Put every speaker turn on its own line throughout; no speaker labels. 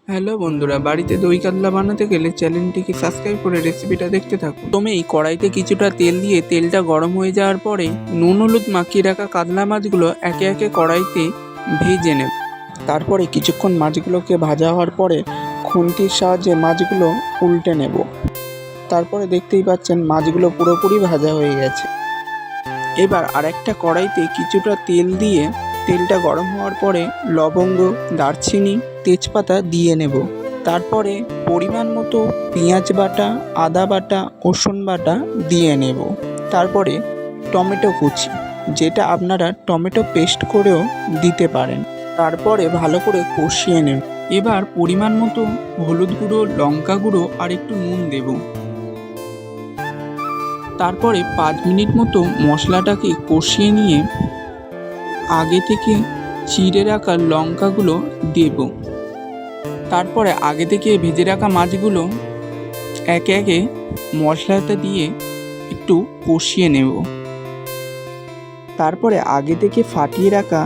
Hello বন্ধুরা, বাড়িতে দই কাতলা বানাতে গেলে চ্যানেলটিকে সাবস্ক্রাইব করে রেসিপিটা দেখতে থাকুন। প্রথমে এই কড়াইতে কিছুটা তেল দিয়ে তেলটা গরম হয়ে যাওয়ার পরে নুন হলুদ মাখিয়ে রাখা কাতলা মাছগুলো একে একে কড়াইতে ভেজে নেব। তারপরে কিছুক্ষণ মাছগুলোকে ভাজা হওয়ার পরে খুন্তির সাহায্যে মাছগুলো উল্টে নেব। তারপরে দেখতেই পাচ্ছেন মাছগুলো পুরোপুরি ভাজা হয়ে গেছে। এবার আরেকটা কড়াইতে কিছুটা তেল দিয়ে তেলটা গরম হওয়ার পরে লবঙ্গ, দারচিনি, তেজপাতা দিয়ে নেব। তারপরে পরিমাণ মতো পেঁয়াজ বাটা, আদা বাটা, রসুন বাটা দিয়ে নেব। তারপরে টমেটো কুচি, যেটা আপনারা টমেটো পেস্ট করেও দিতে পারেন। তারপরে ভালো করে কষিয়ে নেব। এবার পরিমাণ মতো হলুদ গুঁড়ো, লঙ্কা গুঁড়ো আর একটু নুন দেব। তারপরে 5 মিনিট মতো মশলাটাকে কষিয়ে নিয়ে আগে থেকে চিড়ে রাখা লঙ্কাগুলো দেব। তারপরে আগে থেকে ভেজে রাখা মাছগুলো একে একে মশলাটা দিয়ে একটু কষিয়ে নেব। তারপরে আগে থেকে ফাটিয়ে রাখা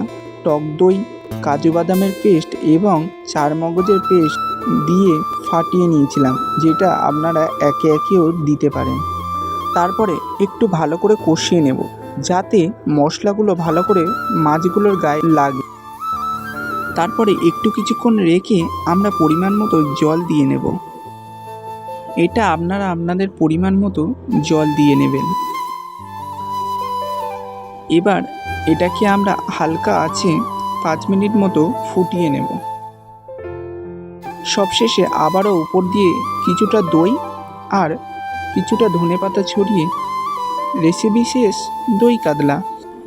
টক দই, কাজু বাদামের পেস্ট এবং চারমগজের পেস্ট দিয়ে ফাটিয়ে নিয়েছিলাম, যেটা আপনারা একে একেও দিতে পারেন। তারপরে একটু ভালো করে কষিয়ে নেব, যাতে মশলাগুলো ভালো করে মাছগুলোর গায়ে লাগে। তারপরে একটু কিছুক্ষণ রেখে আমরা পরিমাণ মতো জল দিয়ে নেব। এটা আপনারা আপনাদের পরিমাণ মতো জল দিয়ে নেবেন। এবার এটাকে আমরা হালকা আছে 5 মিনিট মতো ফুটিয়ে নেব। সবশেষে আবারও উপর দিয়ে কিছুটা দই আর কিছুটা ধনেপাতা ছড়িয়ে রেসিপি শেষ, দই কাতলা।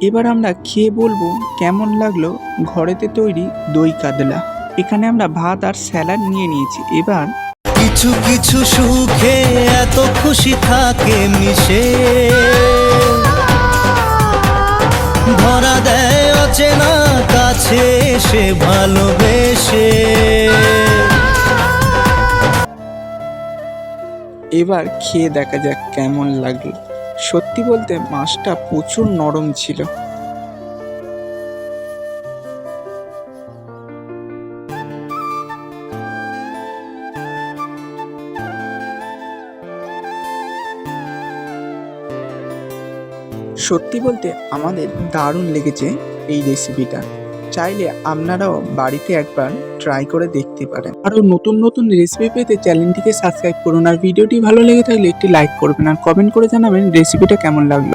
এবার আমরা খেয়ে বলবো কেমন লাগলো ঘরেতে তৈরি দই কাতলা। এখানে আমরা ভাত আর স্যালাড নিয়ে নিয়েছি। এবার
কিছু কিছু সুখে এত খুশি থাকে মিশে, ধরা দেয় অচেনা কাছে এসে ভালোবেসে।
এবার খেয়ে দেখা যাক কেমন লাগলো। সত্যি বলতে মাছটা প্রচুর নরম ছিল। সত্যি বলতে আমাদের দারুণ লেগেছে এই রেসিপিটা। চাইলে আপনারাও বাড়িতে একবার ট্রাই করে দেখতে পারেন। আরও নতুন নতুন রেসিপি পেতে চ্যানেলটিকে সাবস্ক্রাইব করুন, আর ভিডিওটি ভালো লেগে থাকলে একটি লাইক করবেন আর কমেন্ট করে জানাবেন রেসিপিটা কেমন লাগলো।